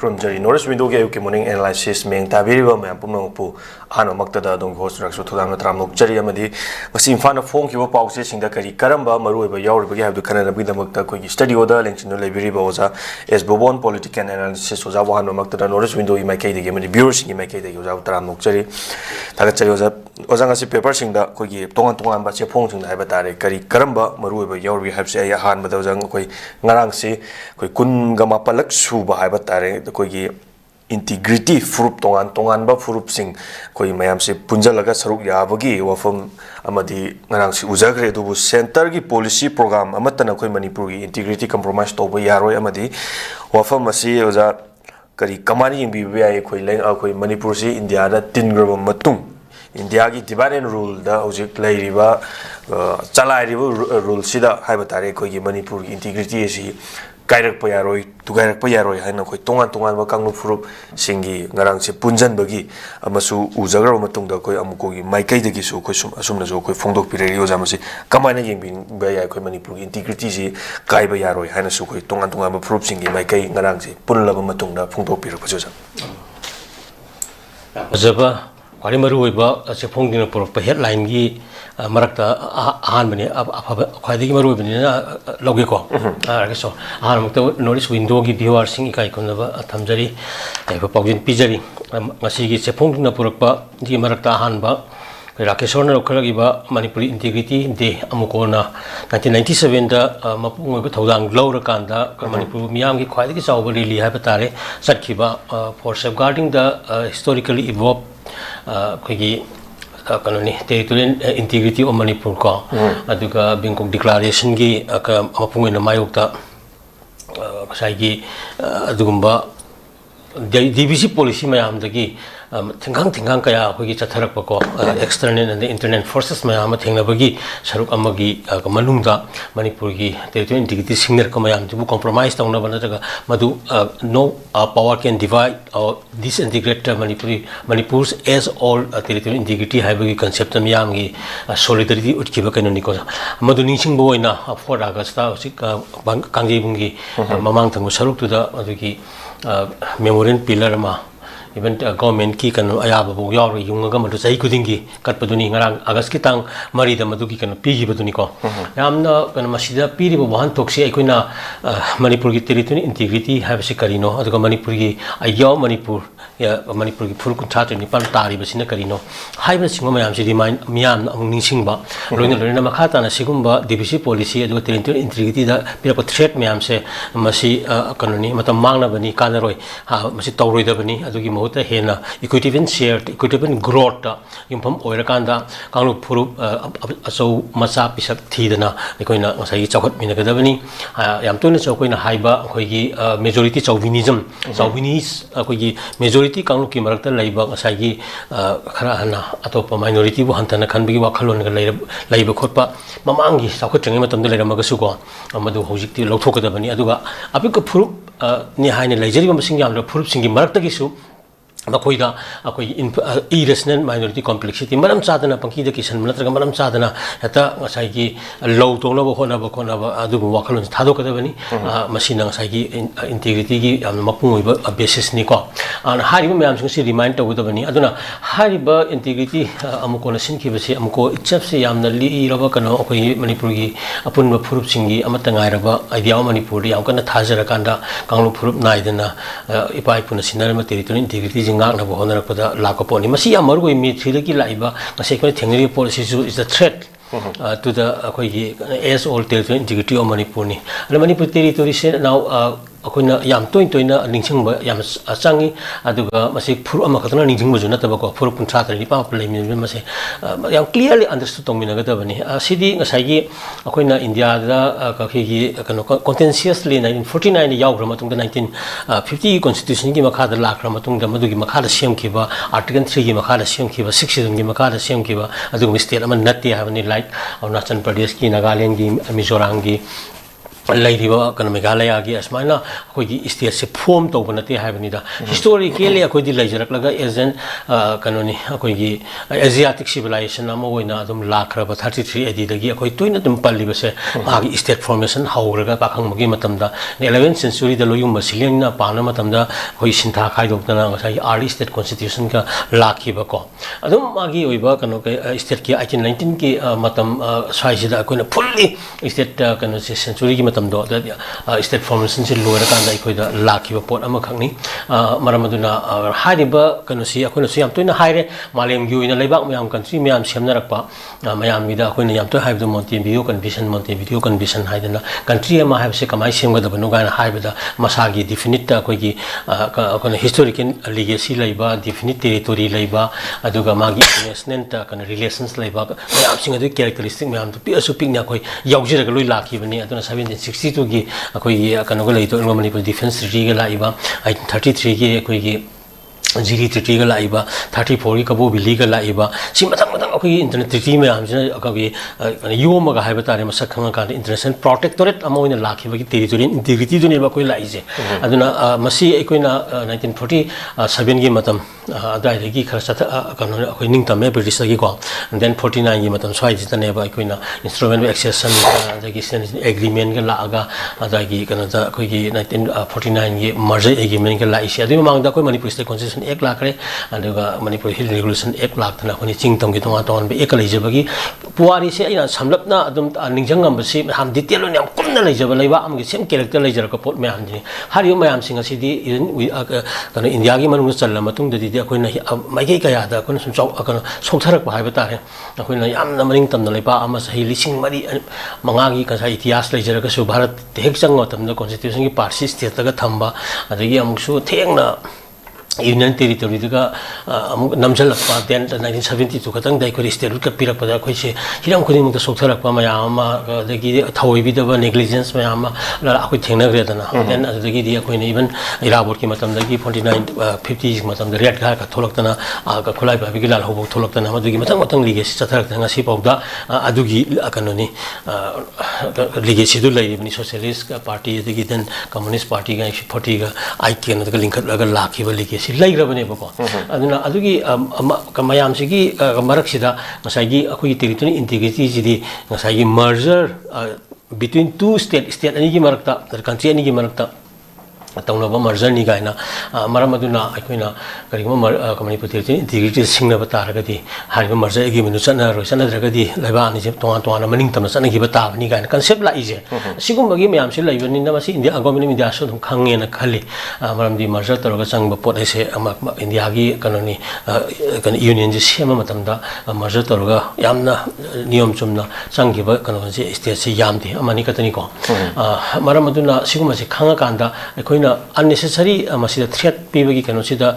Krumjari Norris window gave morning analysis Meng Tabiriba Mampunopu, Ano Maktada, Don Host Raxo Tudam Tramok Jerry Amadi, was in front of Fong Kiva Pauses in the Kari Karamba, Maru, Yauri, have the Canada with the Mukta study order, links in the Liberiba was S.BUBHOL political analysis was one of Maktada Norris window in my case, the game in the bureaus in my case, they use out Tramok Jerry. Tagachari was a papers in the Kogi, Tongan, but your point in the Abatari, Kari Karamba, Maru, Yauri have say a hand, but those Narangsi, Kungama Palak Suba Abatari, the Kogi. Integrity fruit tongan ba fruit sing koi mayam se punjalaga saruk yabagi wafam amadi ngarang si uzagre du center gi policy program amatana koi manipur gi integrity compromise to ba yaroi amadi wafam asi oza kari kamani bi bi koi leng koi manipur si india da tin grab matung india gi divide and rule da ojik lai riba chalai riba rule sida haibatare koi gi manipur gi integrity si Kairak Payaroi, to Kairak Payaroi, I know Tongan Wakangu Fruit, Singi, Narangsi, Punjan Bagi, Amasu, Uzagra Matunda, Amukogi, Maike de Gisu, Asumnazo, Fondo Pirio Zamasi, Kamani being Baya Manipur, Integrity, Kai Bayaroi, Hanasu, Tongan Fruit Singi, Maike, Narangsi, Punlava Matunda, Fondo Piro. Zaba, Warimaruiba, as a Pongina for headline. Marakta Hanmani, Quadi Maru, Logico. So, I notice window give you are singing Kaikonava, Tamjari, a Pogin Pijari, Masigi Sepongina Purpa, the Marakta Hanba, RAKESHWAR Karagiba, Manipuri Integrity, De Amukona, 1997, Mapu THOUDAM Glorakanda, Manipur Miyangi, quite is over really Habatare, Satkiba, for safeguarding the historically evolved territorial integrity of Manipur ko aduga Bangkok declaration gi mapungin na mayukta kasai adugumba DBC policy mayam dagi tinggang kaya hogi chatharak ko external and internal forces mayam thengna bagi saruk amagi manungda Manipur gi territorial integrity signal ko mayam bu compromise tawna bana daga madu no power can divide or disintegrate Manipur's as all territorial integrity haibagi concept mayam gi solidarity utkiba kanoni ko madu ningsing bo ina 4 August ta kangjei bungi mamang thangu saruk tu da adugi memorial pillar ma even government ki kan ayaba bu yaw yung ga madu sai kudingi katpaduni ngarang August ki tang mari da madu ki kan pigi baduni ko yamna kan masida piri bu bahan toksi aikoina Manipur ki territorial integrity have se karino aduga Manipur ki ayaw Manipur ya Manipur ki full contract ni pan tari basina karino haiba singo mayam si remind miyam amung ningsing ba loina makhata na sigumba DBC policy aduga territorial integrity da pira ko threat mayam se masi kanoni matam mangna bani kanaroi masi tawroi da bani adugi mohota hena equity and shared equity and growth impam oirakanda kanglu puru aso masa pisak thidana ekoina ngasai chawhat minagada bani yam toina chawkoina haiba khoigi majority chauvinism khoigi majority kanglu ki marakta laiba ngasai gi khara hana atopa minority bu hantana khanbigi wakhalon ga laiba khotpa mamangi chawkhat changi matamda leiramaga su ko amadu hojikti lothokada bani aduga apik puru ni haine laijari ba masing yamra puru singi marakta gi su Makoida, irrational minority complexity. Madam Sadana, Panki, the Kishan, Madam Sadana, Hata, Masaki, low tone of Honaba, Adu Wakalun, Tadokavani, Masina, Saki, integrity, and Mapu, a basis Nico. And Hariba, Mamsi, reminder with the Vani, Aduna, Hariba, integrity, Amukona Sinki, Amko, Chepsi, Am the Lee Ravakano, Manipuri, upon Purup Singi, Amatangairaba, Idea Manipuri, Amkana Tazarakanda, Kangu Purup Naidana, Ipaipuna Sinarama territory integrity. Ngakna bo honara pada lakaponi masi amaru mi thilaki laiba masi ko thengri policy is a threat to the as all territorial integrity of Manipur ni Manipur territory se now akoina yam toina ningsing ba yam changi aduga masi phur ama khatna ningsing bujuna tabako phur kuntra tari pa play mi masi yam clearly understood tong mina gata bani sidi ngasai gi akoina India da ka gi contentiously 1949 yaw gra matung 1950 constitution gi makha da lakra matung da madugi makha da sem ki ba article 3 gi makha da sem ki ba 6 gi makha da sem ki ba aduga state ama natti havani like Arunachal Pradesh ki Nagaland gi Mizoram gi Lady can Meghalaya, Asmana, Hogi is the form to Bonati Havanida. Historically, Akodi Lager is an canoni, Akogi, Asiatic civilization, Amoina, Lacra, but 33 Edida, Koituinatum Palibase, Agi state formation, Hauraga, Bakamagimatamda, the 11th century, the Loyum Basilina, Panamatamda, Hoisinta Kaidokana, early state constitution, Laki Bako. Adam Magi, Uibaka, state ki 19 ki Matam Saizida, Kuna fully state century Matam. State formation in lower Kanda, Laki report Amakani, Maramaduna, Hadiba, Kanosi, Akonosiam to hire, Malam you in a labak, Miam country, Miam Siamnarapa, Miami, the Aquiniam to have the Montevideo condition, Hidena, country, I have Sekamai with the Benugan Hybida, Masagi, definite Kogi, historical legacy labor, definite territory labor, Aduga Magi, Nenta, relations labor, I am seeing a characteristic, Miam to be a suping Yakoi, Yogir Laki, when I don't have 62 gi akoi kanogala ito Manipur defense riga laiba 33 gi akoi GD3 ga laiba 34 gi kabo bili ga laiba si matang akoi internet treaty me amjina akoi yoma ga haiba tare masak khanga ka international protectorate amoina lakhi bagi territorial integrity dune ba koi laije aduna masi ekoina 1947 gi matam adai gi kharsa kanona akoi ningtame british gi ko and then 49 gi matam swai jitane ba ekoina instrument accession dagi agreement ga laaga adai gi kanada akoi gi 1949 gi merger agreement ga laisi adu mangda koi Manipur state constitution ek lakre aduga Manipur hill regulation ek laktana koni chingtam gi tonga ton be ek leijabagi puari se ina samlapna adum ningjangam basi ham detail on yam kumna leijaba leiba am gi sem character leijar ka pot me ham ni hariyo mayam singa sidi kana india gi manung challa matung dadi akoina mai kai kaya da kon sum chau kana songtharak ba haiba tare akoina yamna maring tamna leiba ama sahi lising mari manga gi ka sai itias leijar ka su bharat hek changwa tamna constitution gi part state ta ga thamba adagi amuksu thengna Union territory duga namjal pa then 1972 katang dai ko state ka pirak pada ko che hiram khuni mu ta sokthara pa ma ama dagi thoi bi da negligence ma ama la ko thengna gre dana then dagi dia ko even irabor ki matam dagi 49 50s matam da red ka tholok tana ka khulai ba bi lal hobo tholok tana ma dagi matang matang legacy chatharak tanga si pawda adugi kanoni legacy du lai ni socialist party dagi then communist party ga 40 ga IK na da link laga lakhi ba legacy Lagrabane Boko. Aduna Adugi Kamayam Sigi Maraksida, Masagi, Akui territory integrity, Masagi merger between two states, state Anigi Marakta, the country Anigi Marakta. Taunaba merger ni gaina maramaduna akoina karima Manipur integrity singna bataragadi hariba merger gi minu chana roisana dragadi laiba ni je tonga tonga maning tamna chana gi bata ni gaina concept la ije sigum bagi myam se laibani na masi india government india so dum khange na khali maramdi merger toroga changba pot ese india gi kanoni kan union je sema matamda merger toroga yamna niyom chumna changi ba kanon je state se yamdi amani katani ko maramaduna sigum se khanga kanda unnecessary masida threat pibagi kano sida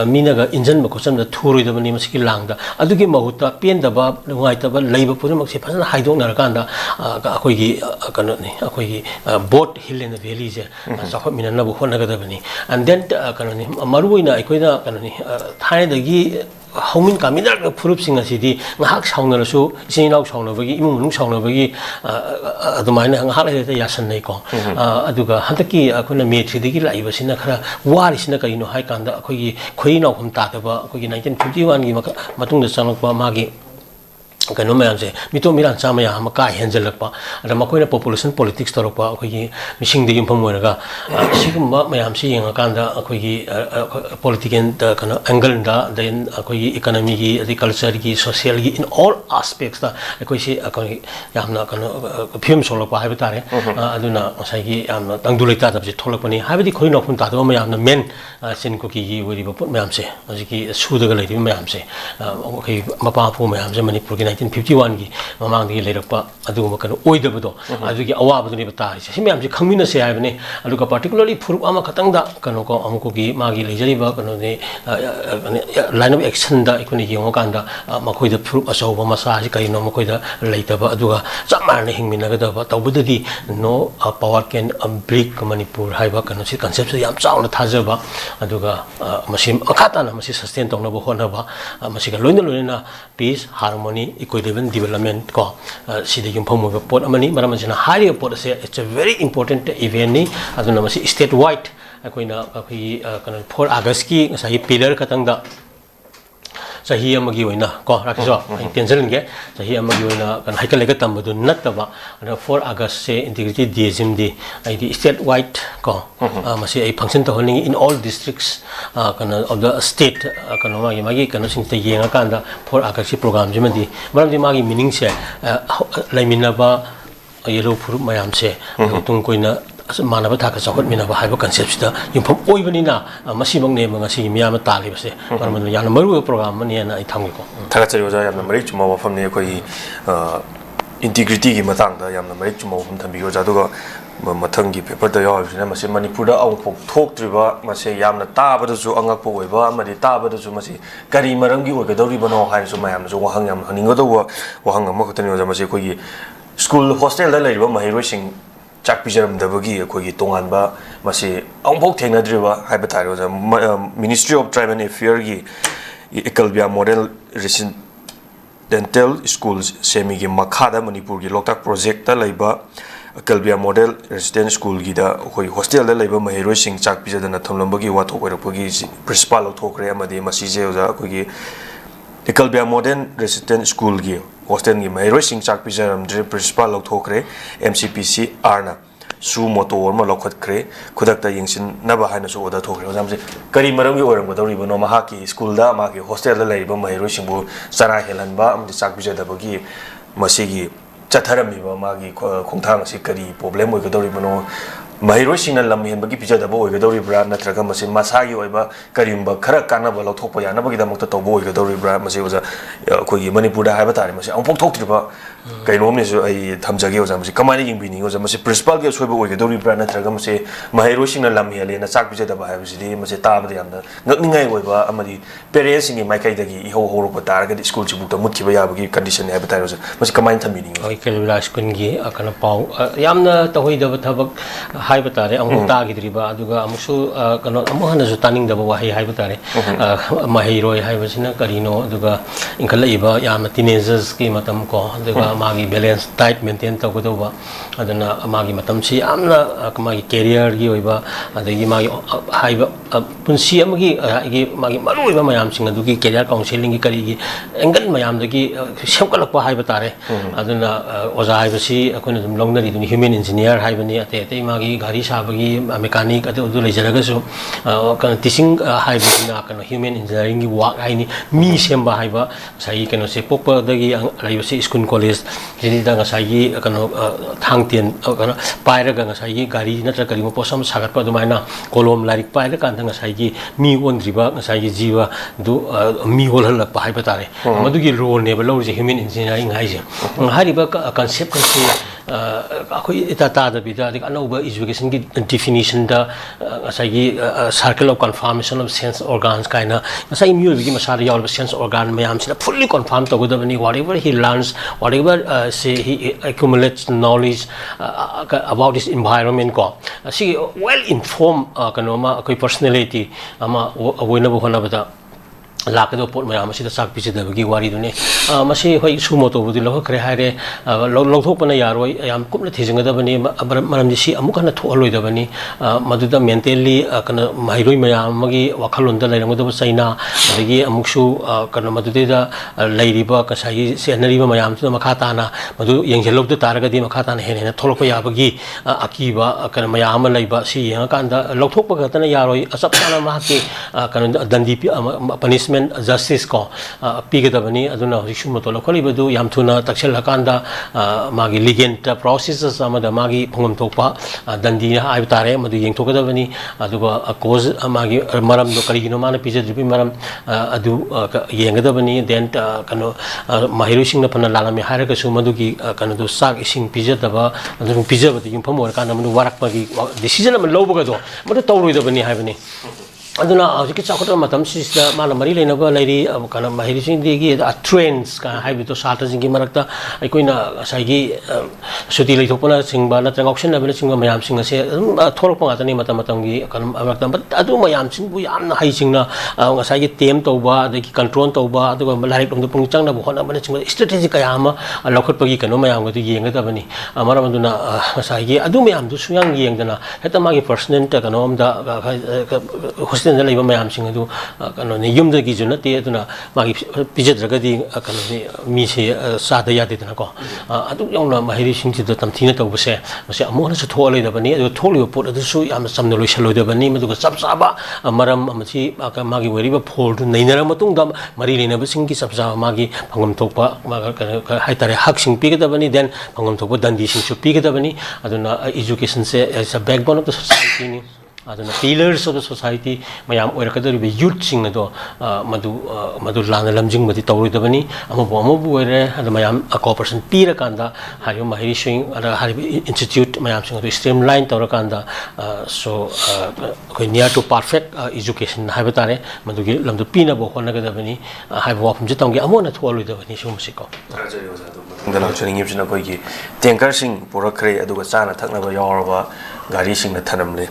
minaga injan ba kosam da thuroi da bani masiki langda adugi mahuta pen da ba ngai ta ba leiba puri maksi phana haidong na kanda akoi gi kano ni akoi gi boat hill in the valley je sakho minana bu khona ga da bani and then kano ni maruina akoi da kano ni thai da gi Homin Kamina Purup Sing City, Hak Sound so, Sinok Sound of Imung Sound of the mine and Hak Yasan Neko. Aduga Hantaki, Akuna Matri, the Gila, was in a Kara, war is Naka, High Kanda, Queen of Tataba, 1951, Matung the son of Magi. Kanomanse, Mito Miran Samaya, Makai, Henzelapa, and the Makoina population politics Toropa, missing the Impomuraga, Sigma, I am seeing a Kanda, a political angle, then a economy, the culture, social, in all aspects, a Yamna, Pim Solopa, Habitat, Aduna, Sagi, Angulita of the Tolopani, have the Queen of Puntatoma, the men, Senkoki, where you put Mamse, Aziki, Sudaga lady Mamse, okay, Mapapo Mamse, Manipur. 1951 gi mamang gi lerakpa adu kan oidabdo adu gi awabdu ni bata si myam ji khangmina se aibne adu ka particularly furup ama khatang da kano ko amko gi magi lejari ba kano ne line of action da ikuni gi ngokan da makoi da furup aso ba masa ji kai no makoi da leitaba adu ga chamar ne hingmina ga da ba tawbudadi no power can break Manipur haiba kano si concept yam chauna thajaba adu ga masim akhata na masi sustain tongna bo hona ba masi ga loina loina peace harmony equitable development ko sida yumpham ga pot amani maram jina high pot se it's a very important event ni aduna masi state wide akoina akhi kana 4 August ki ngasai pillar katang da sahi amagi oina ko rakeswa intention ge sahi amagi oina kan haikal lega tambadu nataba 4 August se integrity DSM di ID state wide ko masi ai function to holding in all districts kana of the state kana magi kana sing te yenga kanda 4 August si program jima di maram di magi meaning se laimina ba yellow fruit mayam se tung koina manaba thaka chawhat mina ba haiba concept sta yumpham oibanina masibang ne ngasi miyam tali base maram yana maru program ni na ai thamgi ko thaka chari oja yamna mari chuma mafam ne koi integrity gi matang da yamna mari chuma mafam thambi oja duga mathang gi paper da yaw sina masi manipur da ang phok thok triba masi yamna ta ba da su angak po oiba amadi ta ba da su masi kari maram gi oiga dori bano hai su mayam su wahang yam haninga do wahang ma khotani oja masi koi school hostel da leiba mahiroi sing chak pijaram dabagi koi tongan ba masi angphok thengnadriba haiba thari oja Ministry of Tribal Affairs gi ekalbia model residential schools semi gi makhada manipur gi loktak project ta leiba ekalbia model residential school gi da koi hostel da leiba mahiroi sing chak pijadana thamlambagi wathok oirakpagi principal thokre amadi masi je oja koi gi ekalbia modern residential school gi hostel gi mahiroi sing chak pijaram dre principal thokre MCPC arna su motor ma lokhat kre khudak ta yingsin na ba haina su oda thokre jamse kari maram gi oram godori bono ma ki school da ma ki hostel da leiba mahiroi sing bu chara helan ba am chak pijada bagi masigi chatharami ba ma gi khongthang si kari problem oi godori bono mahiroi sing na lam hen bagi pijada bo oi godori bra natraga masi masagi oi ba karimba khara kana ba lothokpa yana bagi da mukta tobo oi godori bra masi oja koi gi manipur da haiba tari masi angpok thoktriba kainom ne so ai thamjage oja masi kamani yingbi ni oja masi principal ge soiba oi godori bra natraga masi mahiroi sing na lam hele na chak pijada ba haiba sidi masi ta ba yamna ngakningai oi ba amadi parents sing mai kai dagi i ho ho ro ba tar ga school chi bukta mutki ba ya bagi condition haiba tari oja masi kamani thambi ni oi kelula school gi akana pau yamna tahoi da thabak hai batare amu ta gidriba aduga amusu kano amu hana su taning da wa hai batare mahiroi hai basina karino aduga inkala iba yam teenagers ki matam ko aduga magi balance diet maintain ta godoba adana magi matam si amna magi career gi oiba adagi magi hai punsi amagi magi maru oiba mayam sing adugi career counseling gi kari gi angle mayam dagi semkalakpa hai batare aduna oza hai basi akona dum longnari dun human engineer hai bani ate ate magi gari sabagi mechanic adu lejaraga so kan teaching hai bina kan human engineering gi work ai ni mi semba hai ba sai kan se pokpa dagi lai basi school college jini da ngasai gi kan thangtian kan pairaga ngasai gi gari natra kari mo posam sagat pa dumaina kolom larik paira kan ngasai gi mi ondriba ngasai gi jiwa du mi holhal pa hai batare madu gi role ne ba lo je human engineering hai je hari ba concept kan se akoi ita da bida dik anauba education gi definition da asai gi circle of confirmation of sense organs kaina asai mi gi masar yaw sense organ mayam sina fully confirm to godabani whatever he learns whatever say he accumulates knowledge about his environment ko asi well informed kanoma akoi personality ama avoina bo hona bada lakado pot mayam asida sak pijadabagi wari dune masi hoi sumo to budi lo kre haire lo thok pana yaroi yam kumna thijingadabani maram ji si amuk hana tholoi dabani maduda mentally kana mairoi mayam magi wakhalon da lairangoda chaina adagi amuksu kana madude da lairiba kasai senari mayam tu makha na madu yenghelok da taragadi makha ta hen hen tholokpa yabagi akiba kana mayam laiba si yang kan da lo thok pa gatana yaroi asap sana ma ki kana dandi punishment justice ko pigadabani aduna hisumo to lokoli badu yam thuna takshel hakanda magi legal processes amada magi phongam thokpa dandi ai tare madu yeng thogadabani aduga cause magi maram do kali gino mana pijadri maram adu yengadabani then kano mahiru sing na phana lalami hairaga su madu gi kano do sak ising pijadaba adu pijabadi yum phomor kana madu warak pagi decision am lobaga do madu tawroi dabani haibani aduna hojiki chakota matam sisda mana mari leinaba lairi kana mahiri singdigi trends ka haibitu satra singi marakta aikoina saigi suti leithopana singba na trangauction na bena singba mayam singa se thorok panga tani matam matamgi kana marakta adu mayam singbu yamna hai singna saigi tem toba adagi control toba aduga larik lomda pung changna bu hona bena singba strategy kaya ama laukhat pagi kana mayam ga tu yenga ta bani amara manduna saigi adu mayam du suyang yengdana heta magi personal ta kana omda hostel na leiba mayam sing adu kana ne yum da gi juna te aduna magi pijadraga di kana ni mi se sa da yade dana ko adu yongna mahiri sing ji da tamthina tawbase mase amona su tholai da bani adu tholai pot adu su yam samna loi shaloi da bani madu ga sab saba maram amasi magi weriba phol du nainara matung da mari lena ba sing gi sab saba magi phangam thokpa maga hai tare hak sing pi ga da bani then phangam thokpa dandi sing su pi ga da bani aduna education se is a backbone of the society ni aduna pillars of the society mayam oirakadari be youth sing ado madu lana lamjing mati tawri da bani amabu oire adu mayam a cooperation pira kanda hayo mahiri swing ada hari institute mayam sing adu streamline tawra kanda so koi near to perfect education haibatare madu gi lamdu pina bo hona ga da bani haiba wapum je tangge amona thwalui da bani sumsiko dala chering yipsina koi gi tanker sing porakre adu ga chana thakna ba yawarba gari sing na thanamle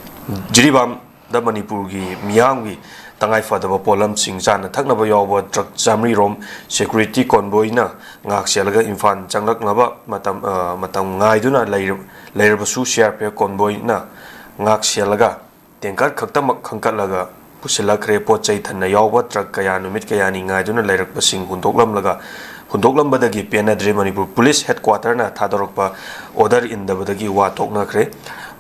jiribam da manipur gi miyang gi tangai fadaba polam sing chana thakna ba yawa truck jamri rom security convoy na ngak selaga infan changlak naba matam ngai duna lair ba su share pe convoy na ngak selaga tanker khaktamak khangkatlaga pusila kre pochai thanna yawa truck kaya numit kaya ni ngai duna lairak ba sing hundoklam laga hundoklam badagi penadre manipur police headquarter na thadorokpa order in da badagi wa tokna kre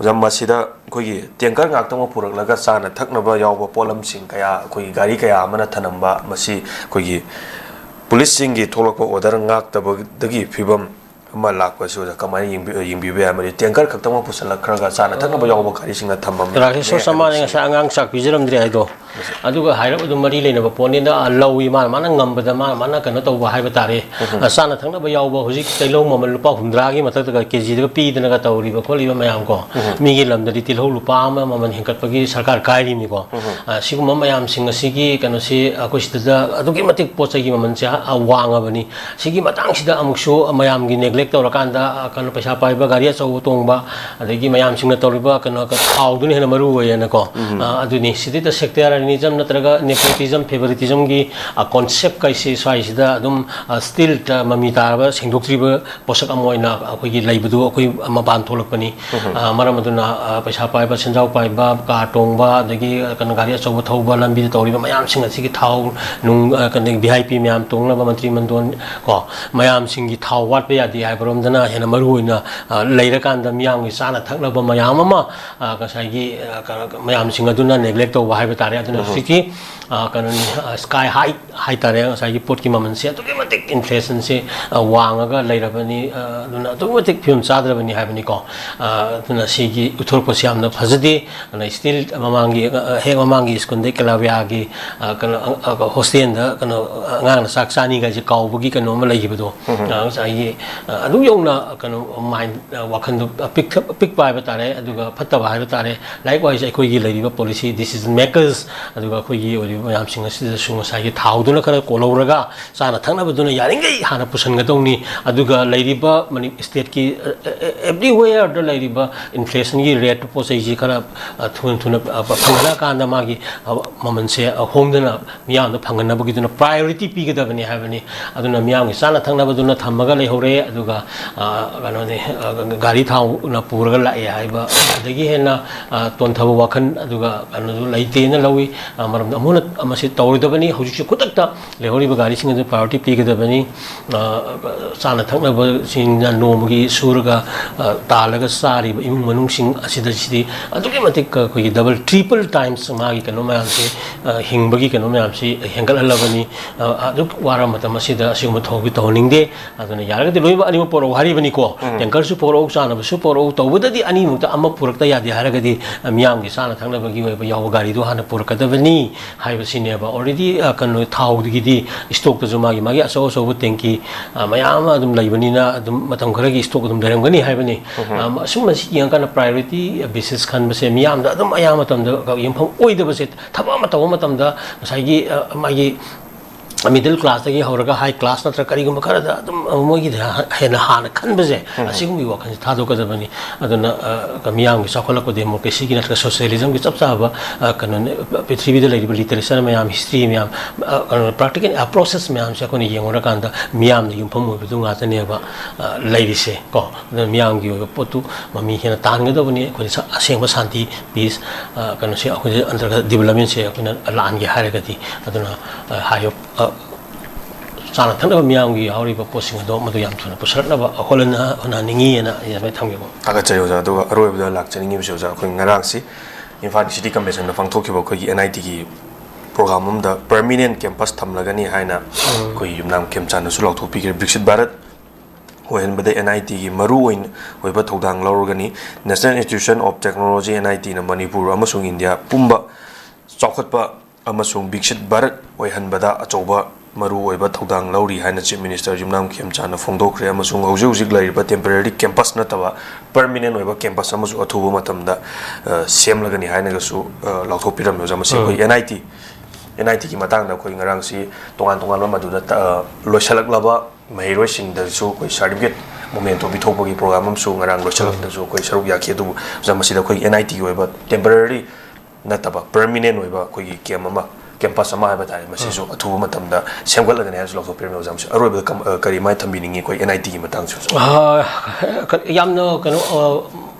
jam masida khoi tanker ngak tong purak laga sana thakna ba yawa polam sing kaya khoi gari kaya amana thanamba masi khoi police sing gi tholokpa order ngak ta badagi phibam ama lakpa su da kamai yingbi be amari tanker khaktama pusala khraga sana thakna ba yawa gari sing na thambam rakeshwar samane nga sa angang sak pijiram dri aido aduga hairab adu mari leina ba poni da lawi mana ngambada mana kana tawba haiba tare sana thangna ba yawba hujik tailo mamal lupa 100 gi matak da kg da pi dana ga tawri ba kholi ba mayam ko mi gi lam da tilho lupa ma maman hinkat pagi sarkar kairi mi ko sigum mayam sing sigi kana si akosi da adugi matik pochai gi maman cha awanga bani sigi matang sida amukso mayam gi neglect tawra kanda kana paisa pai ba gari chaw tongba adagi mayam sing na tawri ba kana ka thau duni hena maru wa na ko aduni sidi da sector nism natraga nepotism favoritism gi concept kaise swaisida adum still mami tarba singdoktriba posak amoina akoi gi laibudu akoi maban tholakpani maramaduna paisa paiba senjau paiba ka tongba adagi kan gari achoba thauba lambi tawriba mayam sing asigi thau nung kan vip mayam tongna ba mantri mandon ko mayam sing gi thau wat pe yadi haibarom dana hena maruina leira kanda miyam gi sana thakna ba mayam ama ka sai gi mayam sing aduna neglect to ba haiba tare aduna siki kanani sky high tare sai gi pot ki maman se to ke matik inflation se wanga ga leirabani aduna to matik film sadra bani haibani ko aduna sigi uthor posiam na phajadi ana still mamangi skun de kalavya gi kana hostel da kana ngang sak sani ga ji kaubugi kana ma leihibudo sai adu yongna kana mind wakhan pick pai batare aduga phatta bai batare likewise ekoi gi leiriba policy decision makers aduga khoi gi ori mayam sing asida sung sai thauduna khara koloraga sana thangna baduna yaringai hana pusan ga dongni aduga leiriba mani state ki everywhere the leiriba inflation gi rate posai ji khara thuna phangna kanda magi maman se homdana miyam da phangna bagi duna priority pi ga dabani habani aduna miyam gi sana thangna baduna thamaga leihore aduga kano ne gari thau na puraga lai haiba adagi hena tonthaba wakhan aduga kano laite na lawi maram amuna amasi tawridabani hojik kutakta lehori ba gari singa priority pi ga dabani sana thakna ba singa nomgi surga talaga sari imung manung sing asida sidi adugi matik ko double triple times magi kano mayam se hingbagi kano mayam se hengal halabani aduk wara matam asida asima thogi tawning de aduna yaraga de loiba ani poro hari bani ko tanker su poro sana su poro to budadi ani mukta amma purakta ya di haragadi miyam gi sana thangna bagi wa yaw gari do hana purakada bani hai basine ba already kanu thau gi di stock to zuma gi magi aso so bu tenki mayam adum lai bani na adum matam khara gi stock adum daram gani hai bani sum masi yang kana priority basis khan base miyam da adum ayam matam da yim phang oi da base thaba matam da sai gi magi middle class tagi horaga high class natra karigum khara mogi hena hana khan baje asigum bi wakhan thado ka dabani aduna kamiyam gi sakhol ko democracy gi natra socialism gi chapcha ba kanon prithvi de lagi literature mayam history mayam practical process mayam se ko ni yengora kanda miyam gi phom mo du nga tane ba lairi se ko miyam gi potu mami hena tan ga dabani ko aseng ba santi peace kanon se ko under development se ko lan gi hare gati aduna hayo sana thangna miyam gi hauri ba posing do madu yam thuna pusarna ba holana hona ningi na ya mai thamge bo aga chayo ja do aroi ba lak chani ngi biso ja khoi ngarang si Imphal City Convention na fangthok ba khoi NIT gi program um da permanent campus thamlagani haina khoi yumnam kemchan su lok thopi gi Brexit Bharat hoen bade NIT gi maru oin hoiba thodang lorgani National Institution of Technology NIT na Manipur amasung India pumba chokhatpa amasung Brexit Bharat oihan bada achoba maru oiba thodang lauri haina Chief Minister Yumnam Khemchana phongdokre amasung hojik lairiba temporary campus nataba permanent oiba campus amasu athuba matamda semlagani haina gasu lauthopiram yo jamase koi NIT ki matang na koi ngarang si tongan maduna loisalak laba mairoi sing da su koi certificate momento bithopogi program am su ngarang loisalak da su koi saruk yakhe du jamase da koi NIT oiba temporary nataba permanent oiba koi camp campus ama hai batai masi so athuba matamda semgal lagane has lot of premier exams aroba kari mai thambiningi koi NIT gi matang su yamno kanu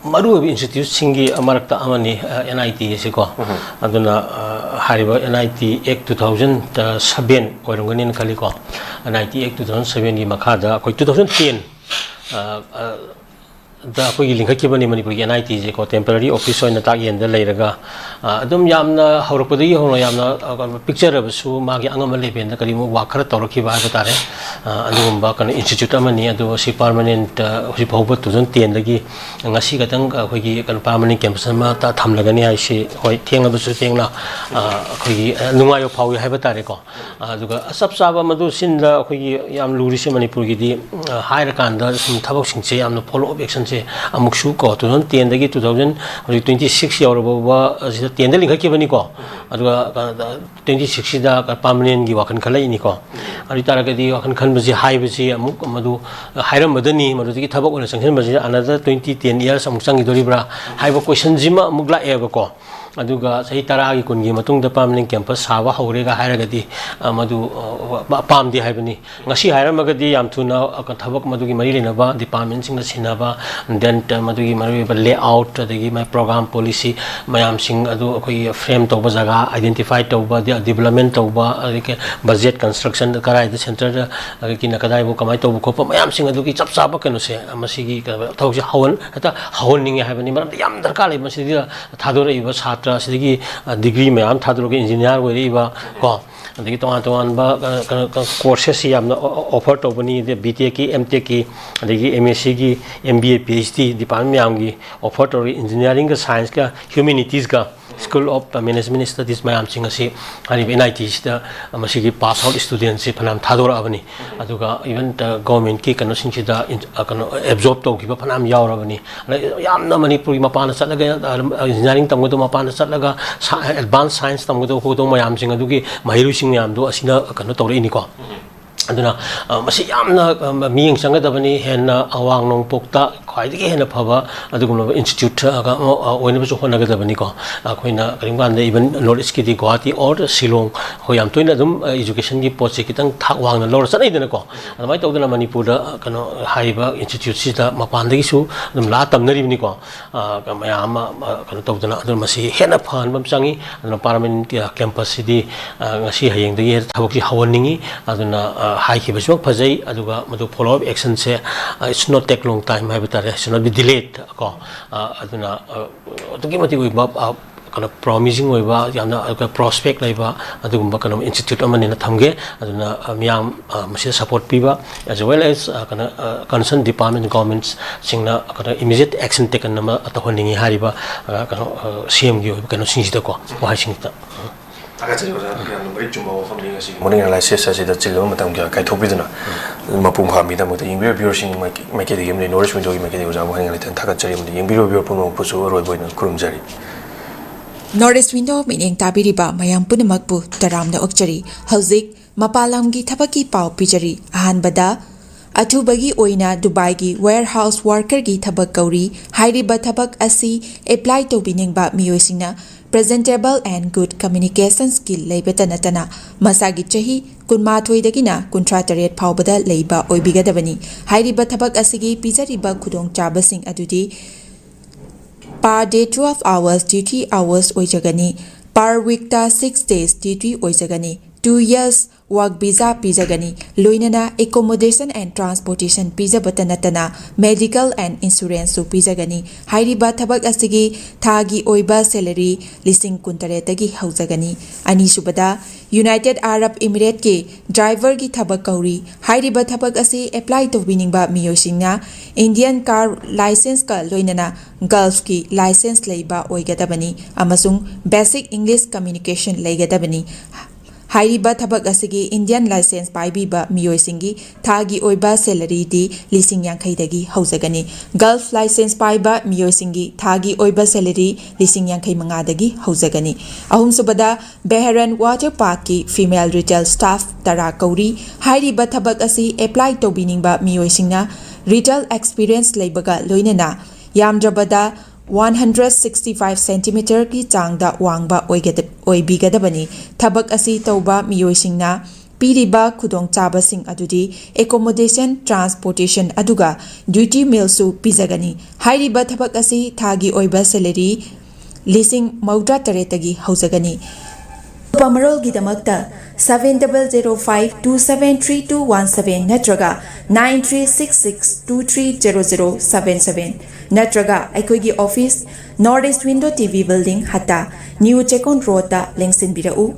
maru institute singi amarakta amani NIT se ko aduna hariba NIT Act 2007 koirungani kali ko NIT Act 2007 gi makhada koi 2010 da koi lingkha ki bani manipur gi NIT je ko temporary office oina ta yen da leiraga adum yamna haurakpadi hono yamna picture abasu magi angam leben da kali mo wakhara tawraki ba ba tare adumba kan institute amani adu si permanent si bhawba 2010 dagi ngasi gatang koi gi kan permanent campus ma ta thamlagani ai si hoi thengna basu thengna koi gi nungayo phawi hai ba tare ko aduga sab saba madu sin da koi gi yam luri se manipur gi di haira kan da thabak sing se yamna follow up action amuksu ko 2010 dagi 2026 yauraba asida 10 da lingkha ki bani ko aduga 26 da permanent gi wakan khalai ni ko ari taragadi wakan khan baji hai baji amuk madu hairam madani madu gi thabak ona sanction baji another 2010 years amuk changi doribra haiba question jima amuk la eba ko aduga sahi tara gi kun gi matung da permanent campus sawa haurega hairagadi madu pamdi haibani ngasi hairamagadi yam thuna thabak madu gi mari lena ba department sing na sinaba then madu gi mari ba layout adagi my program policy mayam sing adu koi frame to ba jaga identify to ba development to ba budget construction karai the center ki na kadai bo kamai to ko pa mayam sing adu ki chap chap kanu se amasi gi thauji hawan ata hawan ning haibani mar yam darkar le masi thadore iba sidagi degree mayam thadroge engineer weriba ko adagi tongan ba courses yamna offer to bani de BTech ki MTech ki adagi MSc ki MBA PhD department yam gi offer to engineering ka science ka humanities ka School of Management Studies mayam sing asi hari NIT sta amasi gi pass out students se phanam thadora abani aduga even government ki kanu sing sida kanu absorb to gi phanam yaura bani yamna manipur mapana chatlaga engineering tamgodo mapana chatlaga advanced science tamgodo hodo mayam sing adugi mahiru sing yam do asina kanu tawre ni ko aduna masi yamna miyeng sangadabani henna awang nong pokta khwaidagi henna phaba adugumna institute aga oina bu honagadabani ko akoina karimgan even knowledge ki di Guwahati or Shillong hoyam toina dum education gi poche kitang thak wangna lor sanai dena ko adamai tawdana manipur da kano haiba institute sida mapandagi su dum la tamnari ni ko mayama kano tawdana adum masi henna phan bam changi parliament campus sidi ngasi hayeng dagi thabak ji hawaningi aduna high ki basuk phajai aduga madu follow up action se it's not take long time hai batare should not be delayed ko aduna adugi mati kind of promising oiba yamna prospect laiba adugumba kind of institute amani na thamge aduna miyam masi support piba as well as kind of concerned department governments singna kind of immediate action taken nama atahonningi hariba kind of CM gi kind of singida ko wahai singta morning analysis as the children matam kya kai thopiduna mapung phami da mota ingbe viewershing make the game knowledge window make the uja morning analysis thaka chari mudi ingbe viewer puno pusu roi boina kurum jari Northeast window meaning tabiriba mayam punamakpu taramna okchari hauzik mapalamgi thabaki pau pijari ahanbada Athubagi oina Dubai gi warehouse worker gi thabak kauri hairiba thabak asi apply to biningba miyoisingna presentable and good communication skill leibata natana masagi chahi kunmathoi dagina kuntrataret phawbada leiba oibigadabani hairiba thabak asigi pijariba khudong chabasing adudi per day 12 hours duty hours oijagani per week ta 6 days duty oijagani 2 years work visa pijagani loinana accommodation and transportation pijabata natana medical and insurance su pijagani hairiba thabak asigi thagi oiba salary lising kuntare tagi haujagani ani subada United Arab Emirates ke driver gi thabak kauri hairiba thabak asi apply to winingba miyosingna Indian car license ka loinana Gulf ki license leiba oigadabani amasung basic English communication leigadabani Hairiba thabak asigi Indian license paibiba miyoisingi thagi oiba salary di lising yankhai dagi haujagani Gulf license paiba miyoisingi thagi oiba salary lising yankhai manga dagi haujagani ahum subada Beharan water park ki female retail staff tara kauri hairiba thabak asi apply to biningba miyoisingna retail experience leibaga loinana yamdrabada 165 cm ki changda wangba oibigadabani thabak asi tauba miyoisingna piriba khudong chabasing adudi accommodation transportation aduga duty meal su pizagani hairiba thabak asi thagi oiba salary lising mauda taretagi haujagani Pamarol gidamakta 7005273217 natraga 9366230077 natraga aikoigi office Northeast Window TV building hata New Chekon Road ta lengsin birau